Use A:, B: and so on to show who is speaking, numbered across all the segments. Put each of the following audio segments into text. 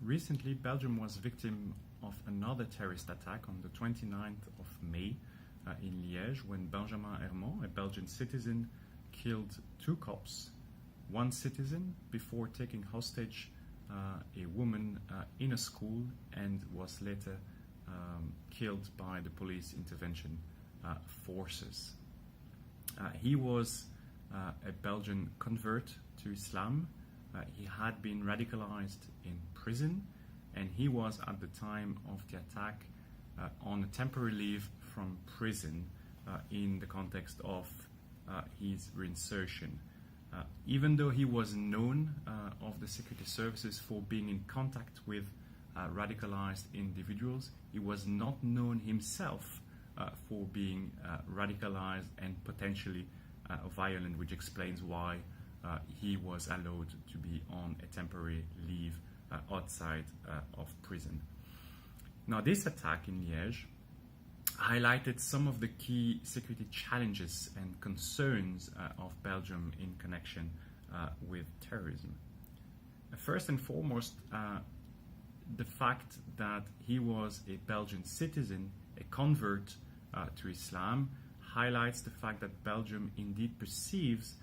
A: Recently, Belgium was victim of another terrorist attack on the 29th of May in Liège, when Benjamin Herman, a Belgian citizen, killed 2 cops, 1 citizen, before taking hostage a woman in a school, and was later killed by the police intervention forces. He was a Belgian convert to Islam. He had been radicalized in prison, and he was at the time of the attack on a temporary leave from prison in the context of his reinsertion. Even though he was known of the security services for being in contact with radicalized individuals, he was not known himself for being radicalized and potentially violent, which explains why he was allowed to be on a temporary leave outside of prison. Now, this attack in Liège highlighted some of the key security challenges and concerns of Belgium in connection with terrorism. First and foremost, the fact that he was a Belgian citizen, a convert to Islam, highlights the fact that Belgium indeed perceives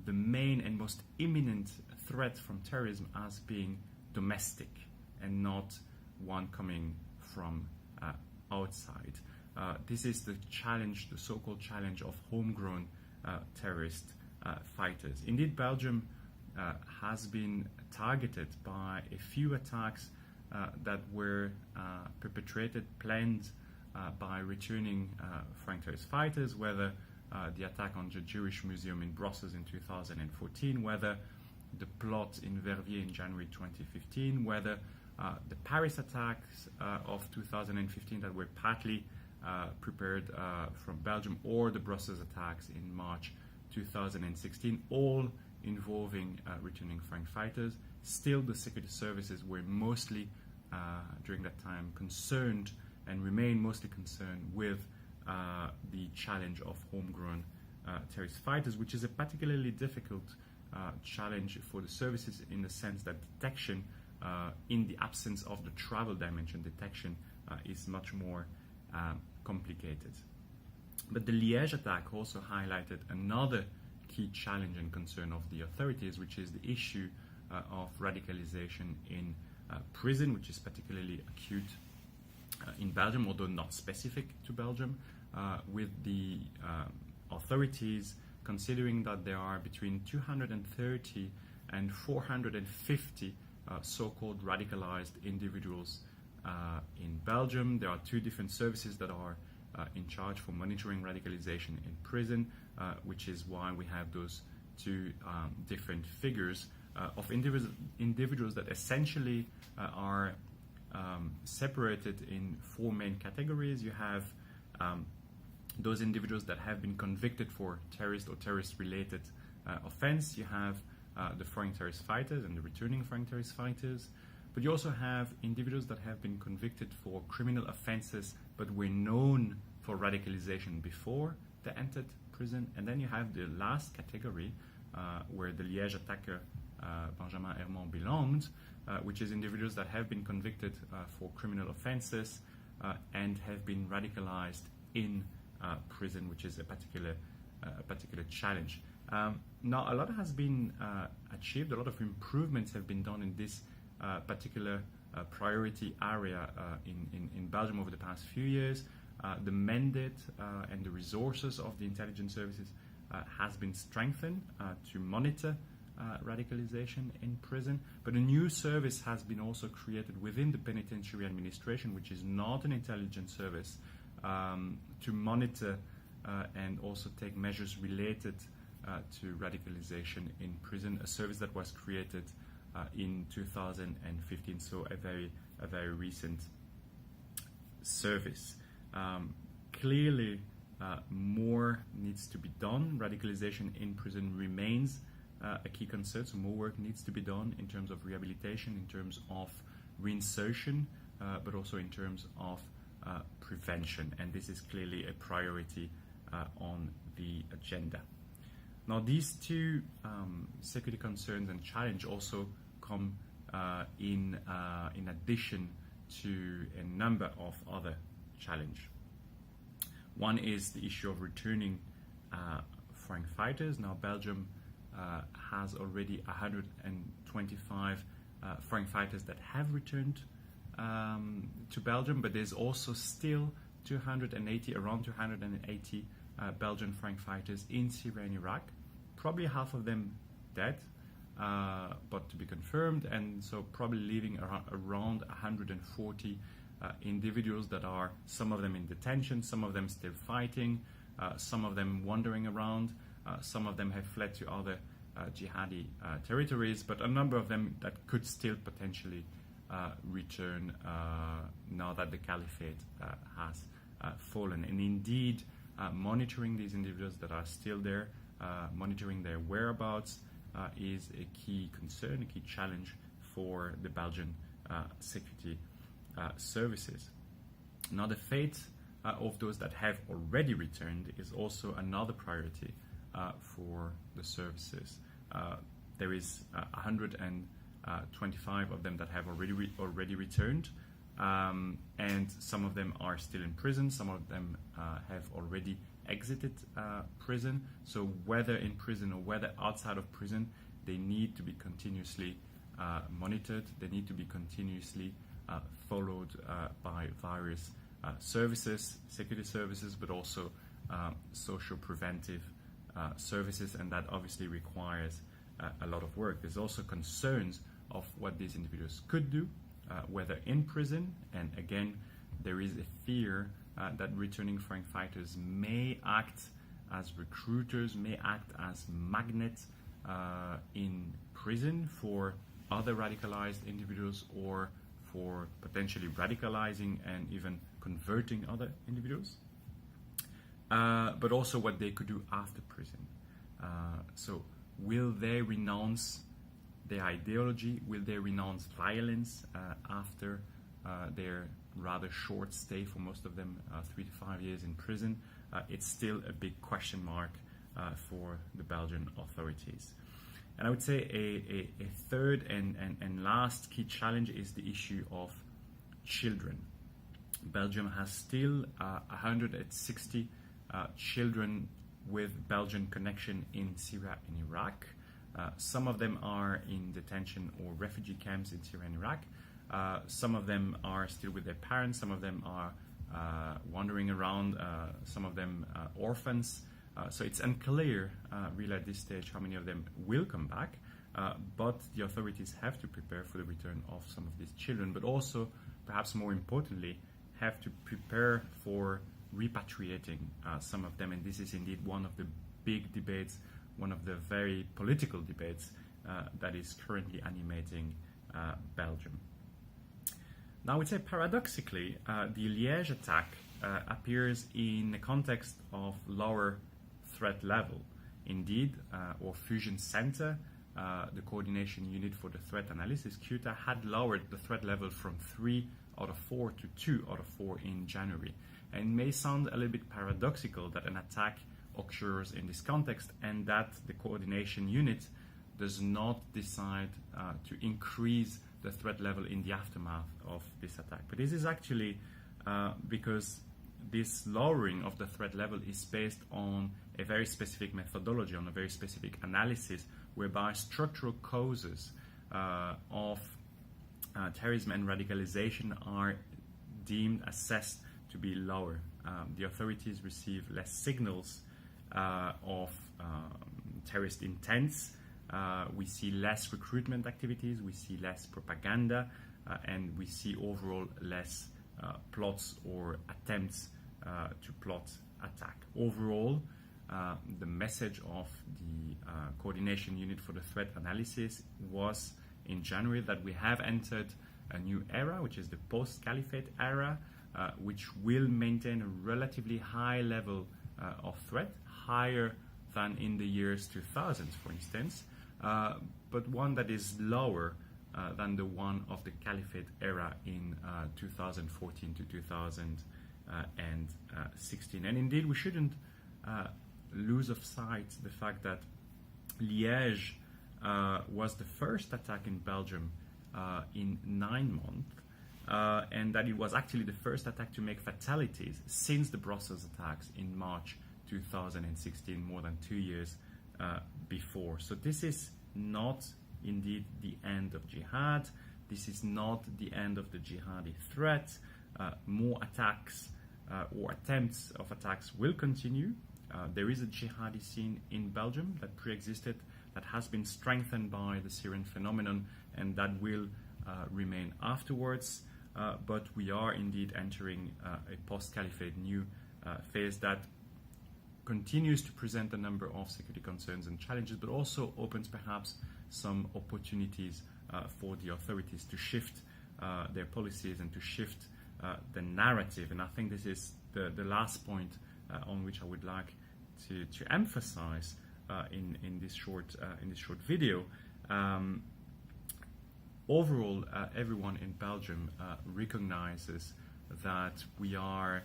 A: the main and most imminent threat from terrorism as being domestic and not one coming from outside. This is the challenge, the so-called challenge of homegrown terrorist fighters. Indeed, Belgium has been targeted by a few attacks that were perpetrated, planned by returning foreign terrorist fighters, whether the attack on the Jewish Museum in Brussels in 2014, whether the plot in Verviers in January 2015, whether the Paris attacks of 2015 that were partly prepared from Belgium, or the Brussels attacks in March 2016, all involving returning foreign fighters. Still, the security services were mostly, during that time, concerned and remain mostly concerned with the challenge of homegrown terrorist fighters, which is a particularly difficult challenge for the services, in the sense that detection, in the absence of the travel dimension, detection is much more complicated. But the Liège attack also highlighted another key challenge and concern of the authorities, which is the issue of radicalization in prison, which is particularly acute in Belgium, although not specific to Belgium, with the authorities considering that there are between 230 and 450 so-called radicalized individuals in Belgium. There are 2 different services that are in charge for monitoring radicalization in prison, which is why we have those 2 different figures of individuals that essentially are separated in 4 main categories. You have those individuals that have been convicted for terrorist or terrorist-related offense. You have the foreign terrorist fighters and the returning foreign terrorist fighters. But you also have individuals that have been convicted for criminal offenses but were known for radicalization before they entered prison. And then you have the last category, where the Liège attacker Benjamin Herman belonged, which is individuals that have been convicted for criminal offenses and have been radicalized in prison, which is a particular challenge. Now, a lot has been achieved, a lot of improvements have been done in this particular priority area in Belgium over the past few years. The mandate and the resources of the intelligence services has been strengthened to monitor radicalization in prison, but a new service has been also created within the penitentiary administration, which is not an intelligence service, to monitor and also take measures related to radicalization in prison, a service that was created in 2015, so a very recent service. Clearly, more needs to be done. Radicalization in prison remains a key concern, so more work needs to be done in terms of rehabilitation, in terms of reinsertion, but also in terms of prevention, and this is clearly a priority on the agenda. Now, these 2 security concerns and challenge also come in addition to a number of other challenges. One is the issue of returning foreign fighters. Now Belgium has already 125 foreign fighters that have returned to Belgium, but there's also still around 280 Belgian foreign fighters in Syria and Iraq, probably half of them dead, but to be confirmed, and so probably leaving around 140 individuals that are, some of them in detention, some of them still fighting, some of them wandering around, some of them have fled to other jihadi territories, but a number of them that could still potentially return now that the caliphate has fallen. And indeed, monitoring these individuals that are still there, monitoring their whereabouts, is a key concern, a key challenge for the Belgian security services. Now, the fate of those that have already returned is also another priority for the services. There is 125 of them that have already returned, and some of them are still in prison. Some of them have already exited prison. So whether in prison or whether outside of prison, they need to be continuously monitored. They need to be continuously followed by various services, security services, but also social preventive services, and that obviously requires a lot of work. There's also concerns of what these individuals could do, whether in prison, and again, there is a fear that returning foreign fighters may act as recruiters, may act as magnets in prison for other radicalized individuals, or for potentially radicalizing and even converting other individuals, but also what they could do after prison. So will they renounce their ideology? Will they renounce violence after their rather short stay, for most of them 3 to 5 years in prison? It's still a big question mark for the Belgian authorities. And I would say a third and last key challenge is the issue of children. Belgium has still 160 children with Belgian connection in Syria and Iraq. Some of them are in detention or refugee camps in Syria and Iraq. Some of them are still with their parents. Some of them are wandering around. Some of them orphans. So it's unclear really at this stage how many of them will come back, but the authorities have to prepare for the return of some of these children, but also, perhaps more importantly, have to prepare for repatriating some of them. And this is indeed one of the big debates, one of the very political debates that is currently animating Belgium. Now, I would say paradoxically, the Liège attack appears in the context of lower threat level. Indeed, our fusion center, the coordination unit for the threat analysis, CUTA, had lowered the threat level from 3 out of 4 to 2 out of 4 in January. And it may sound a little bit paradoxical that an attack occurs in this context and that the coordination unit does not decide to increase the threat level in the aftermath of this attack. But this is actually because this lowering of the threat level is based on a very specific methodology, on a very specific analysis, whereby structural causes of terrorism and radicalization are deemed, assessed to be lower. The authorities receive less signals of terrorist intents. We see less recruitment activities, we see less propaganda, and we see overall less plots or attempts to plot attack. Overall, the message of the coordination unit for the threat analysis was in January that we have entered a new era, which is the post-caliphate era, which will maintain a relatively high level of threat, higher than in the years 2000, for instance, but one that is lower than the one of the caliphate era in 2014 to 2016. And indeed, we shouldn't lose of sight the fact that Liège was the first attack in Belgium in 9 months, and that it was actually the first attack to make fatalities since the Brussels attacks in March 2016, more than 2 years before. So this is not indeed the end of jihad. This is not the end of the jihadi threat. More attacks or attempts of attacks will continue. There is a jihadi scene in Belgium that pre-existed, that has been strengthened by the Syrian phenomenon, and that will remain afterwards. But we are indeed entering a post-caliphate new phase that continues to present a number of security concerns and challenges, but also opens perhaps some opportunities for the authorities to shift their policies and to shift the narrative. And I think this is the last point on which I would like to emphasize in this short video. Overall, everyone in Belgium recognizes that we are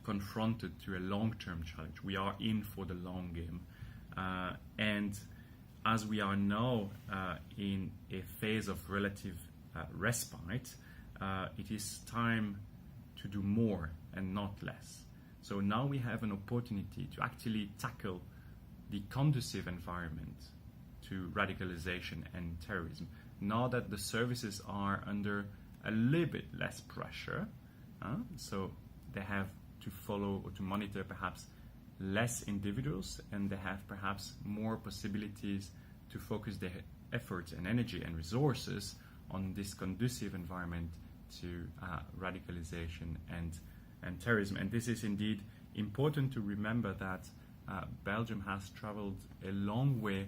A: confronted to a long-term challenge. We are in for the long game, and as we are now in a phase of relative respite, it is time to do more and not less. So now we have an opportunity to actually tackle the conducive environment to radicalization and terrorism. Now that the services are under a little bit less pressure, so they have to follow or to monitor perhaps less individuals, and they have perhaps more possibilities to focus their efforts and energy and resources on this conducive environment to radicalization and terrorism. And this is indeed important to remember, that Belgium has traveled a long way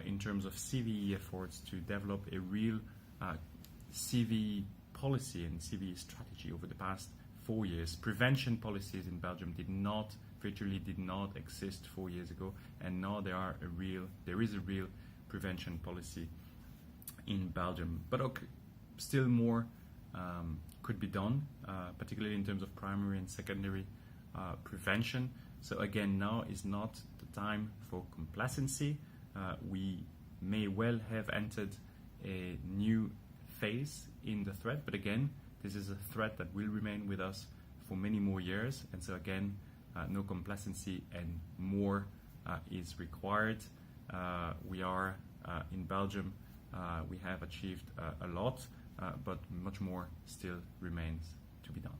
A: in terms of CVE efforts to develop a real CVE policy and CVE strategy over the past 4 years. Prevention policies in Belgium virtually did not exist 4 years ago, and now there is a real prevention policy in Belgium. But still more could be done, particularly in terms of primary and secondary prevention. So again, now is not the time for complacency. We may well have entered a new phase in the threat, but again, this is a threat that will remain with us for many more years, and so again, no complacency and more is required. We are in Belgium, we have achieved a lot, but much more still remains to be done.